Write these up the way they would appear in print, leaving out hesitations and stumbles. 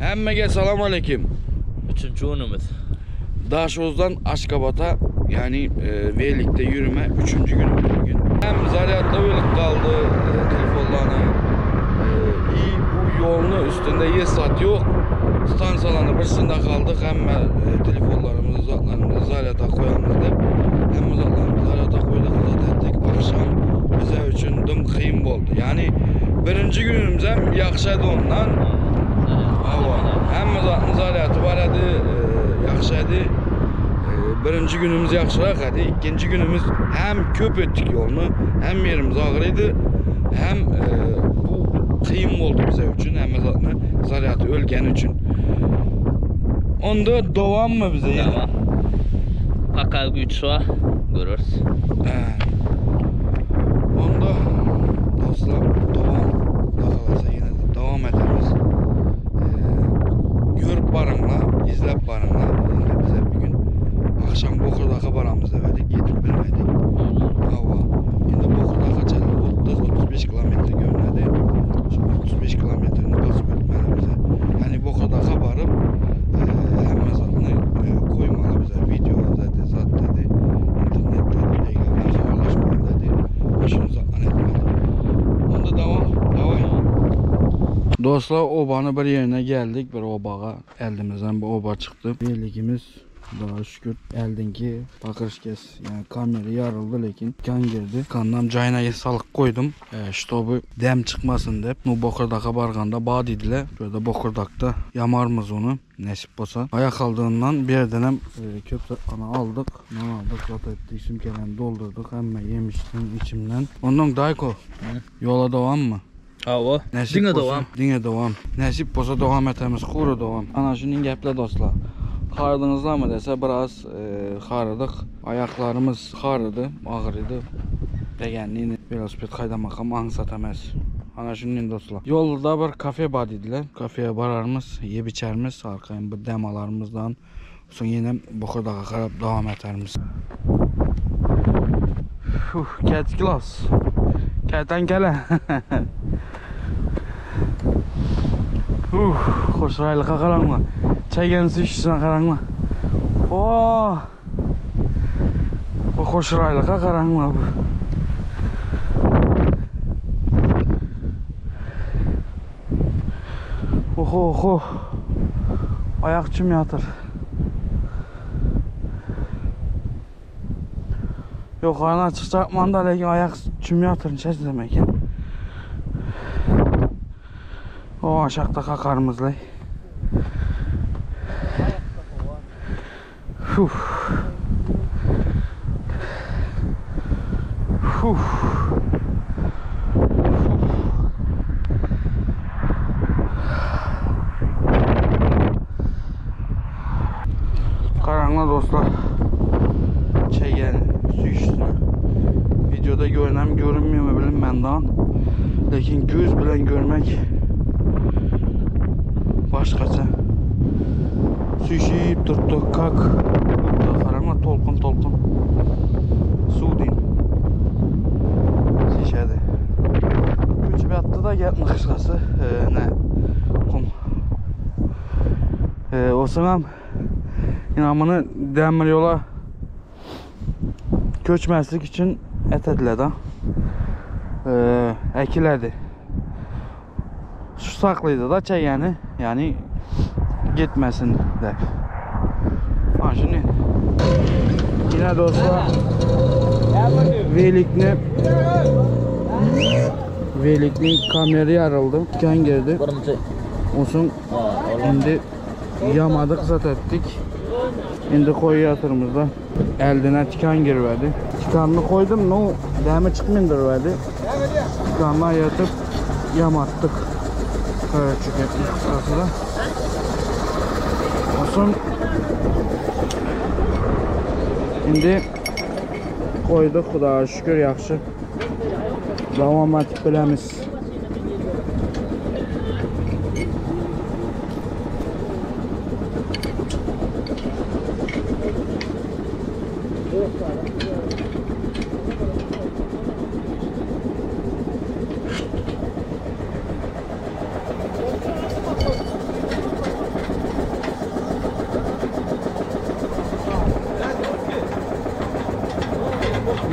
Hammaga assalomu alaykum. 3-o'nimiz. Daşoz'dan Aşkabat'a yani Velik'te yürüme 3. günümüz bugün. Hem zaryatla Velik kaldı telefonlarını. İyi bu yolun üstünde yer saat yok. Stansiyalarının birisinde kaldık. Hem telefonlarımızı, zatlarımızı zaryata koyalım dedik. Hem zatlarımızı zaryata koyduk, zat ettik. Akşam bize için dım kıyım oldu. Yani birinci günümüz hem yakşadı ondan. Hem zaryatı var idi, yakşadı. Birinci günümüz yaxşırak idi. İkinci günümüz hem köp ettik yolunu, hem yerimiz ağrıydı, hem bu kıyım oldu bize için, hem zaryatı ölgen için. Onda devam mı bize? Devam. Pakal güç var, görürüz. Onda dostlar devam. Daha yine de devam ederiz. Görüp barınla, izlep barınla. Şimdi bize bir gün akşam Bokurdak'a baramız dedik, yetip bilmedik. Hava. Şimdi Bokurdak'a çeldi 30-35 kilometre görünedi. Şimdi 35 kilometre'ni basıp ötmeli bize. Yani Bokurdak'a barıp hem mezatını koymalı bize. Video dedi, zat dedi, internette dedi, paylaşmalı dedi. Şunu zatlan etmeli. Onda devam. Dostlar, obanın bir yerine geldik, bir obağa eldimizden bir oba çıktı. Birlikimiz daha şükür eldinki bakırış kes, yani kamera yarıldı lekin kan girdi. Kandan cayına salık koydum. İşte bu dem çıkmasın deyip bu Bokurdak'a barganda bağ dediler. Böyle Bokurdak'ta yamarmız onu nasip olsa. Ayak aldığından bir yerden köp ana aldık. Ne aldık? Zat ettik, simkelerini doldurduk. Hemen yemiştim içimden. Ondan Dayko yola devam mı? Hava. Dine devam. Dine devam. Nasip olsa devam etemiz. Kuru devam. Ana şunun gəplə dostlar. Xardınızlar mı dese biraz xarıdıq. Ayaklarımız xarıdı, ağrıydı. Degenliğini velosiped qaydamakam ansat emas. Ana şunun dostlar. Yolda bir kafe var dediler. Kafeye bararımız, yeb içerimiz, arkayın bir demalarımızdan. Sonra yine Bokurdak'a qarab devam eterimiz. Ket klas. Ketten gele. Xoşraylıqa qaranma. Çaygan süşüsüne qaranma. Bu xoşraylıqa qaranma bu. Oho. Ayak çüm yatır. Yukarına çıkacak manda lekin ayak çüm yatır. Ne demek ya? O aşağıda kakarımızla. Karanlık dostlar. Çeken su üstüne. Videoda görünem görünmüyor mu bilin benden. Lakin göz bilen görmek başkaça. Su işeyip tuttuk, kak. Karanlık tolkun. Su değil. Şişedi. Küçük attı da gelmiş kısası. Ne? Kum. O zaman inanmanı demir yola köçmezlik için etediler ekiledi. Su saklıydı da çayeni, yani gitmesin de. Ha şimdi yine dostlar Velik'nin kamera yarıldı, kan girdi. Olsun şimdi yamadık, zat ettik. Şimdi koyu yatırımızda eldine tikan girmedi. Tikanını koydum, no demi çıkmındırmedi. Tikanla yatıp yamattık. Küçük etmiş kısasıyla. Olsun. Şimdi koyduk, daha şükür yaxşı. Devam etip bilemiz.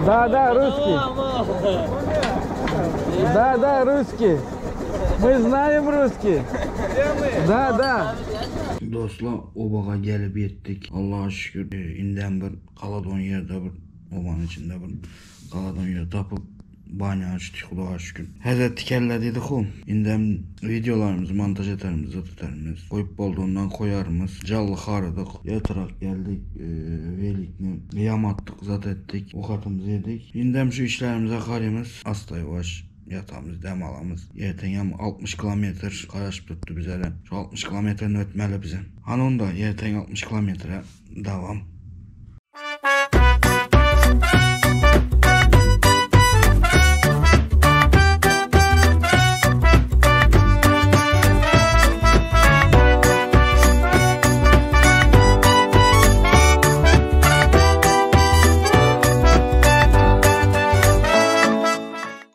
Да, русский. Да, русский. Мы знаем русский. Да. Dostlar, obağa gelip yettik. Allah'a şükür. İnden bir kaladon yerde bir obanın içinde bir kaladon yerde tapıp banyo açtık Allah'a şükür. Hede tikerlediydik oğlum. İnden videolarımızı, montaj eterimiz, tutarımız. Koyup olduğundan koyarımız. Callı xarıdık. Yatarak geldik. Velikni yamattık, zat ettik. Okatımızı yedik. İnden şu işlerimize karımız. Asla yavaş. Yatağımız, dem alamız. Yerten 60 kilometre qaraş tuttu bizə. Şu 60 kilometrini ötməli bizə. Hanın da yerten 60 kilometre devam.